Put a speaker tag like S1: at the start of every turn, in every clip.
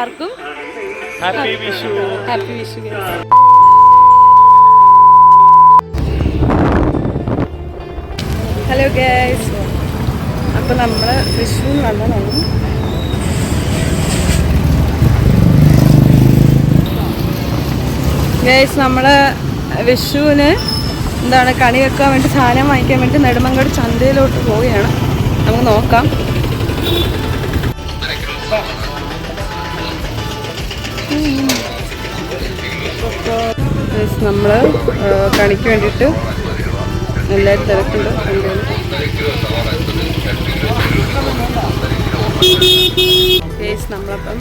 S1: എല്ലാവർക്കും
S2: happy Vishu.
S1: Happy Vishu. Hello guys, അപ്പോൾ നമ്മൾ വിഷു വന്നതാണ്. ഗൈസ്, നമ്മൾ വിഷുവിന് എന്താണ് കണി വെക്കാൻ വേണ്ടി സാധനം വാങ്ങിക്കാൻ വേണ്ടി നെടുമങ്ങാട് ചന്തയിലോട്ട് പോവുകയാണ്. നമുക്ക് നോക്കാം. നമ്മൾ കണിക്ക് വേണ്ടിയിട്ട് എല്ലാവരും തിരക്കുണ്ട്. നമ്മളപ്പം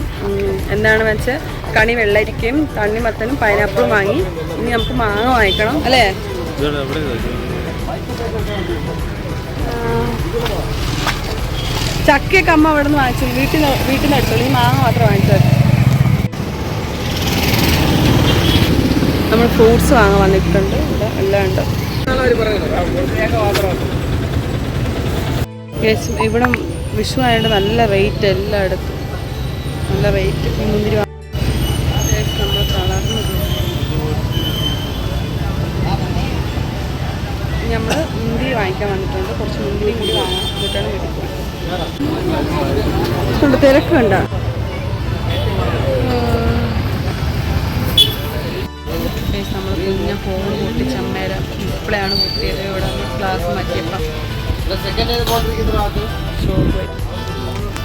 S1: എന്താണെന്ന് വെച്ചാൽ കണി വെള്ളരിക്കയും തണ്ണിമത്തനും പൈനാപ്പിളും വാങ്ങി. ഇനി നമുക്ക് മാങ്ങ വാങ്ങിക്കണം അല്ലേ? ചക്കയൊക്കെ അമ്മ അവിടെ നിന്ന് വാങ്ങിച്ചു. വീട്ടിൽ നിന്ന് എടുത്തോളൂ. ഈ മാങ്ങ മാത്രം വാങ്ങിച്ചത്. നമ്മൾ ഫ്രൂട്ട്സ് വാങ്ങാൻ വന്നിട്ടുണ്ട്. ഇവിടെ എല്ലാം ഉണ്ട്. ഇവിടെ വിഷു ആയതുകൊണ്ട് നല്ല റേറ്റ് എല്ലായിടത്തും. നല്ല റേറ്റ്. മുന്തിരി നമ്മൾ കളർന്ന് നമ്മൾ മുന്തിരി വാങ്ങിക്കാൻ വന്നിട്ടുണ്ട്. കുറച്ച് മുന്തിരി കൂടി വാങ്ങാം. എന്നിട്ടാണ് വീട്ടിൽ പോകുന്നത്. തിരക്കുണ്ടോ? നമ്മൾ കുഞ്ഞ ഫോൺ പൊട്ടിച്ച് അമ്മേരെ ഇപ്പോഴാണ് പൊട്ടിയത്. ഇവിടെ ക്ലാസ് മാറ്റിയപ്പം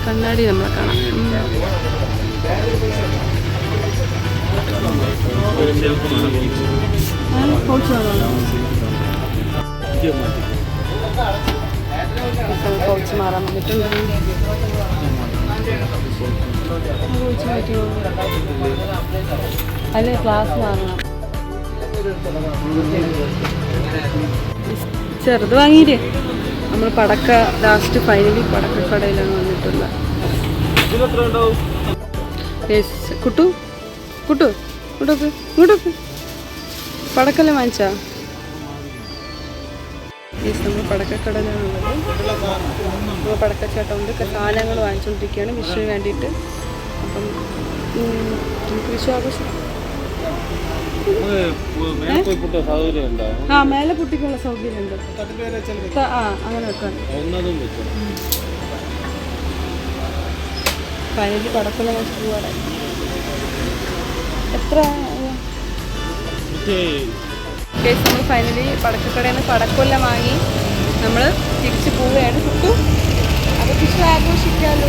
S1: കണ്ണാടി നമ്മളെ കാണാം. പൗച്ച് മാറാൻ വന്നിട്ടുണ്ട്. അല്ലേ ക്ലാസ് മാറണം. ചെറുത് വാങ്ങിയില്ലേ? നമ്മൾ പടക്ക ലാസ്റ്റ് ഫൈനലി പടക്കക്കടയിലാണ് വന്നിട്ടുള്ളത്. കുട്ടു കുട്ടു ഇങ്ങോട്ടൊക്കെ ഇങ്ങോട്ടൊക്കെ പടക്കെല്ലാം വാങ്ങിച്ചാ? നമ്മൾ പടക്കക്കടയിലാണുള്ളത്. നമ്മൾ പടക്കച്ചേട്ടം കൊണ്ട് സാധനങ്ങൾ വാങ്ങിച്ചുകൊണ്ടിരിക്കുകയാണ് വിഷുവിന് വേണ്ടിയിട്ട്. അപ്പം നമുക്ക് വിഷു ആഘോഷം. ആ, മേലെ പൊട്ടിക്കുള്ള സൗകര്യമുണ്ട്. ആ, അങ്ങനെ വെക്കാൻ. ഫൈനലി പടക്കെല്ലാം വെച്ച് പോവാടെ. എത്ര നമ്മൾ ഫൈനലി പടക്കക്കടയിൽ നിന്ന് പടക്കെല്ലാം വാങ്ങി നമ്മൾ തിരിച്ച് പോവുകയാണ്. കിട്ടു അപ്പോൾ വിഷു ആഘോഷിക്കാമല്ലോ.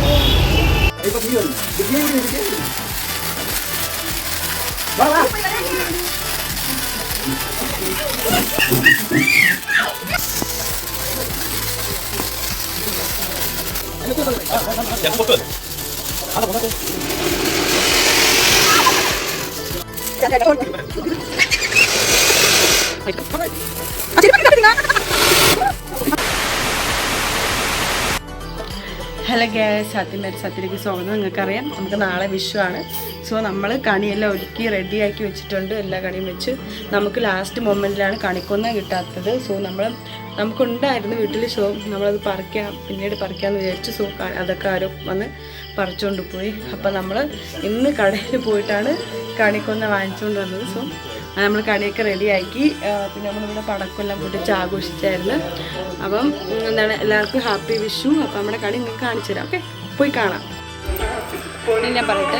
S1: ഹലോ ഗൈസ്, സത്യത്തിലേക്ക് സ്വാഗതം. നിങ്ങൾക്കറിയാം നമുക്ക് നാളെ വിഷു ആണ്. സോ നമ്മൾ കണിയെല്ലാം ഒരുക്കി റെഡിയാക്കി വെച്ചിട്ടുണ്ട്. എല്ലാ കണിയും വെച്ച് നമുക്ക് ലാസ്റ്റ് മൊമെൻറ്റിലാണ് കണിക്കൊന്ന കിട്ടാത്തത്. സോ നമുക്കുണ്ടായിരുന്നു വീട്ടിൽ. സോ നമ്മളത് പിന്നീട് പറിക്കാമെന്ന് വിചാരിച്ചു. സോ അതൊക്കെ ആരോ വന്ന് പറിച്ചുകൊണ്ട് പോയി. അപ്പം നമ്മൾ ഇന്ന് കടയിൽ പോയിട്ടാണ് കണിക്കൊന്ന വാങ്ങിച്ചുകൊണ്ട് വന്നത്. സോ നമ്മൾ കണിയൊക്കെ റെഡിയാക്കി. പിന്നെ നമ്മളിവിടെ പടക്കെല്ലാം പൊട്ടിച്ച് ആഘോഷിച്ചായിരുന്നു. അപ്പം എന്താണ് എല്ലാവർക്കും ഹാപ്പി വിഷു. അപ്പം നമ്മുടെ കണി നിങ്ങൾക്ക് കാണിച്ചു തരാം. ഓക്കെ, പോയി കാണാം. ഇനി ഞാൻ പറയട്ടെ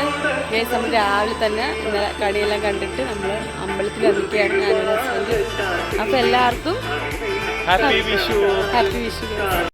S1: ഗൈസ്, നമ്മൾ രാവിലെ തന്നെ ഇന്നലെ കണിയെല്ലാം കണ്ടിട്ട് നമ്മൾ അമ്പലത്തിൽ ഇറങ്ങിയാണ് ഞാനൊരു ഹസ്ബൻഡ്. അപ്പം എല്ലാവർക്കും ഹാപ്പി വിഷു.